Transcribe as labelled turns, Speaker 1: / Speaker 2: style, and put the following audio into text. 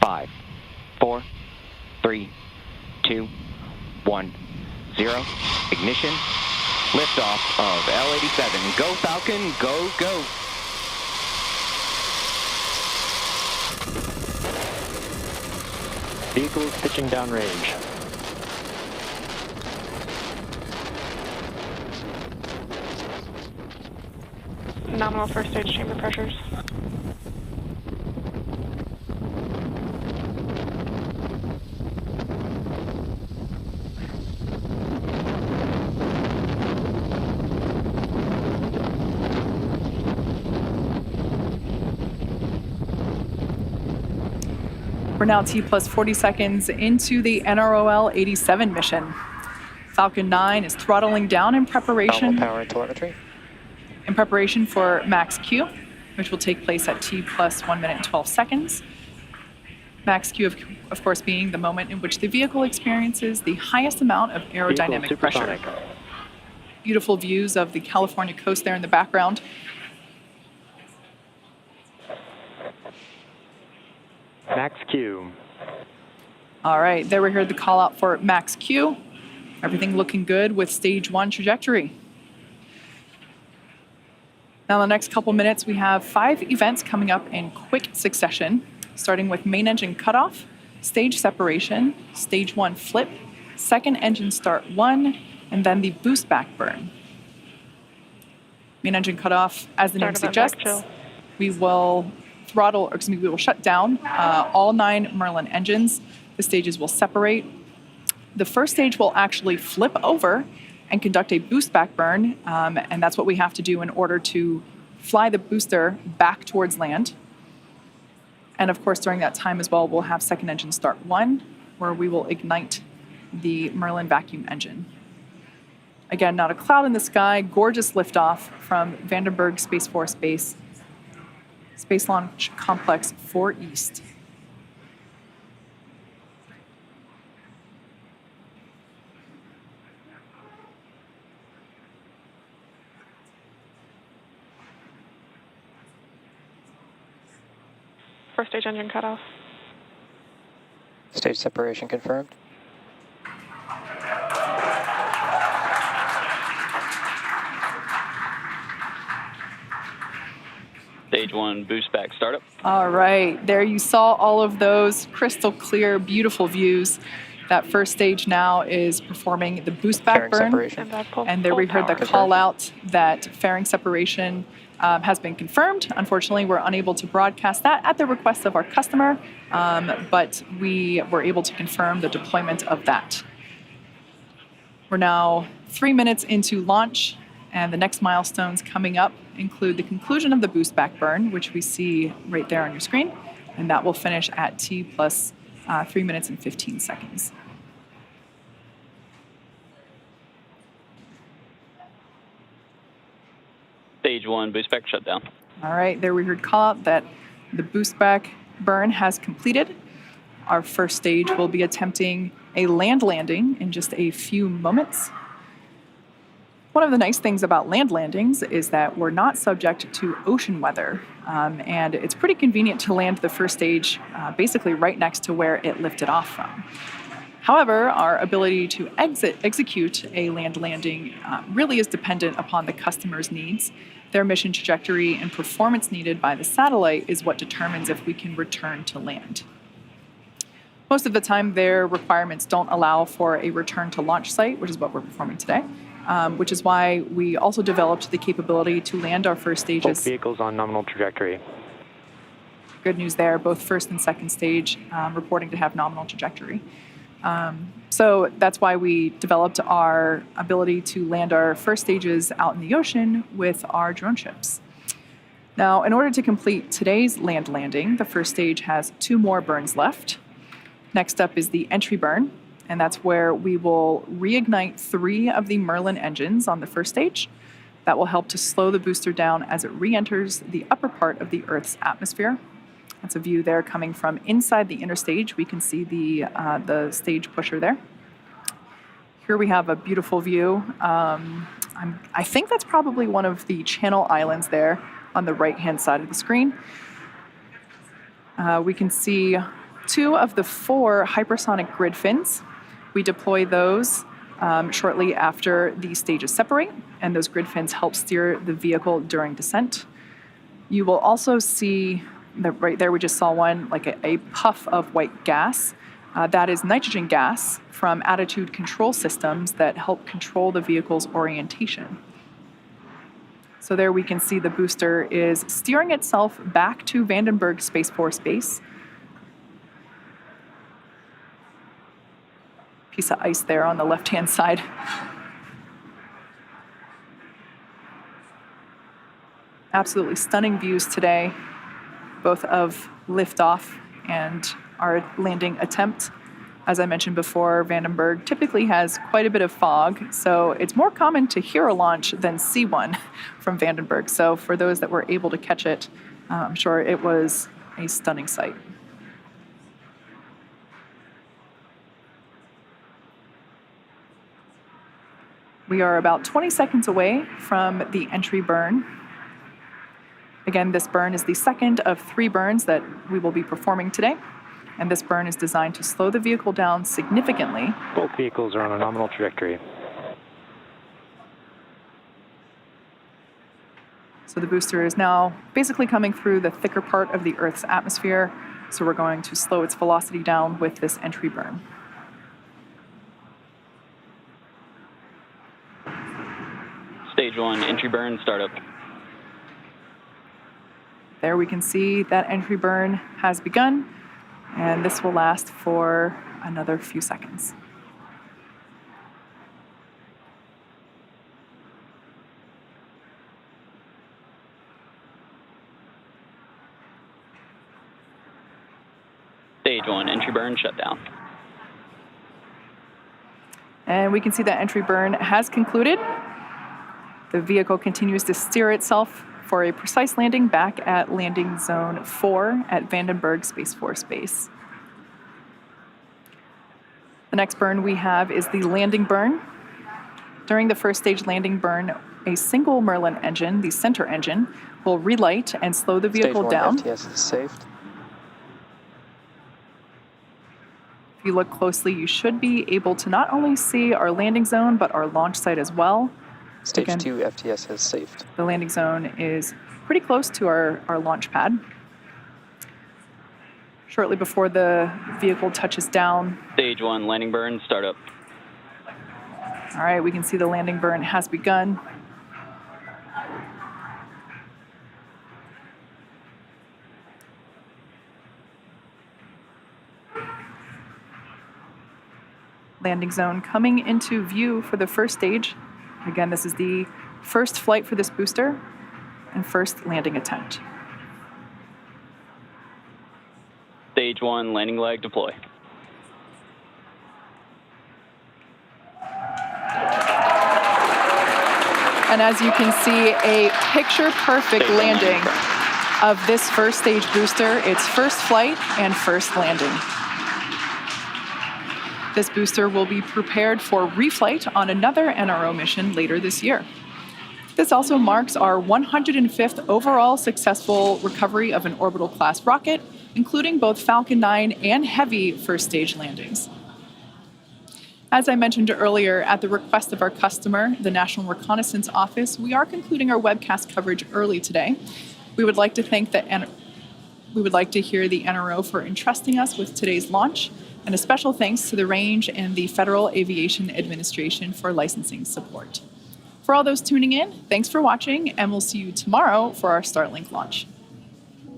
Speaker 1: 5, 4, 3, 2, 1, 0. Ignition. Liftoff of L-87. Go Falcon, go, go.
Speaker 2: Vehicles pitching downrange.
Speaker 3: Nominal first stage chamber pressures.
Speaker 4: We're now T plus 40 seconds into the NROL-87 mission. Falcon 9 is throttling down in preparation.
Speaker 2: Power and telemetry.
Speaker 4: In preparation for max Q, which will take place at T plus 1 minute and 12 seconds. Max Q, of course, being the moment in which the vehicle experiences the highest amount of aerodynamic pressure. Beautiful views of the California coast there in the background.
Speaker 2: Max Q.
Speaker 4: All right, there we heard the call out for max Q. Everything looking good with stage 1 trajectory. Now, in the next couple minutes, we have 5 events coming up in quick succession, starting with main engine cutoff, stage separation, stage 1 flip, second engine start 1, and then the boost back burn. Main engine cutoff, as the name suggests, we will we will shut down all 9 Merlin engines. The stages will separate. The first stage will actually flip over and conduct a boost back burn, and that's what we have to do in order to fly the booster back towards land. And of course, during that time as well, we'll have second engine start 1, where we will ignite the Merlin vacuum engine. Again, not a cloud in the sky, gorgeous liftoff from Vandenberg Space Force Base, Space Launch Complex 4 East.
Speaker 3: First stage engine cutoff.
Speaker 2: Stage separation confirmed.
Speaker 5: Stage 1 boost back startup.
Speaker 4: All right, there you saw all of those crystal clear, beautiful views. That first stage now is performing the boost back burn.
Speaker 2: Separation.
Speaker 4: And there we heard the call out that fairing separation has been confirmed. Unfortunately, we're unable to broadcast that at the request of our customer, but we were able to confirm the deployment of that. We're now 3 minutes into launch, and the next milestones coming up include the conclusion of the boost back burn, which we see right there on your screen, and that will finish at T plus 3 minutes and 15 seconds.
Speaker 5: Stage 1 boost back shutdown.
Speaker 4: All right, there we heard call out that the boost back burn has completed. Our first stage will be attempting a land landing in just a few moments. One of the nice things about land landings is that we're not subject to ocean weather, and it's pretty convenient to land the first stage basically right next to where it lifted off from. However, our ability to execute a land landing really is dependent upon the customer's needs. Their mission trajectory and performance needed by the satellite is what determines if we can return to land. Most of the time, their requirements don't allow for a return to launch site, which is what we're performing today, which is why we also developed the capability to land our first stages.
Speaker 2: Both vehicles on nominal trajectory.
Speaker 4: Good news there, both first and second stage reporting to have nominal trajectory. So that's why we developed our ability to land our first stages out in the ocean with our drone ships. Now, in order to complete today's land landing, the first stage has 2 more burns left. Next up is the entry burn, and that's where we will reignite 3 of the Merlin engines on the first stage. That will help to slow the booster down as it re-enters the upper part of the Earth's atmosphere. That's a view there coming from inside the inner stage. We can see the stage pusher there. Here we have a beautiful view. I think that's probably one of the Channel Islands there on the right-hand side of the screen. We can see 2 of the 4 hypersonic grid fins. We deploy those shortly after the stages separate, and those grid fins help steer the vehicle during descent. You will also see that right there we just saw one, like a puff of white gas. That is nitrogen gas from attitude control systems that help control the vehicle's orientation. So there we can see the booster is steering itself back to Vandenberg Space Force Base. Piece of ice there on the left-hand side. Absolutely stunning views today, both of liftoff and our landing attempt. As I mentioned before, Vandenberg typically has quite a bit of fog, so it's more common to hear a launch than see one from Vandenberg. So for those that were able to catch it, I'm sure it was a stunning sight. We are about 20 seconds away from the entry burn. Again, this burn is the second of 3 burns that we will be performing today. And this burn is designed to slow the vehicle down significantly.
Speaker 2: Both vehicles are on a nominal trajectory.
Speaker 4: So the booster is now basically coming through the thicker part of the Earth's atmosphere. So we're going to slow its velocity down with this entry burn.
Speaker 5: Stage 1, entry burn, startup.
Speaker 4: There we can see that entry burn has begun, and this will last for another few seconds.
Speaker 5: Stage 1, entry burn, shutdown.
Speaker 4: And we can see that entry burn has concluded. The vehicle continues to steer itself for a precise landing back at landing zone 4 at Vandenberg Space Force Base. The next burn we have is the landing burn. During the first stage landing burn, a single Merlin engine, the center engine, will relight and slow the vehicle down.
Speaker 2: Stage 1 FTS is saved.
Speaker 4: If you look closely, you should be able to not only see our landing zone, but our launch site as well.
Speaker 2: Stage
Speaker 4: Again,
Speaker 2: 2 FTS has saved.
Speaker 4: the landing zone is pretty close to our launch pad. Shortly before the vehicle touches down.
Speaker 5: Stage 1, landing burn, startup.
Speaker 4: All right, we can see the landing burn has begun. Landing zone coming into view for the first stage. Again, this is the first flight for this booster and first landing attempt.
Speaker 5: Stage 1, landing leg, deploy.
Speaker 4: And as you can see, a picture-perfect landing of this first stage booster, its first flight and first landing. This booster will be prepared for reflight on another NRO mission later this year. This also marks our 105th overall successful recovery of an orbital-class rocket, including both Falcon 9 and Heavy first-stage landings. As I mentioned earlier, at the request of our customer, the National Reconnaissance Office, we are concluding our webcast coverage early today. We would like to hear the NRO for entrusting us with today's launch, and a special thanks to the Range and the Federal Aviation Administration for licensing support. For all those tuning in, thanks for watching, and we'll see you tomorrow for our Starlink launch.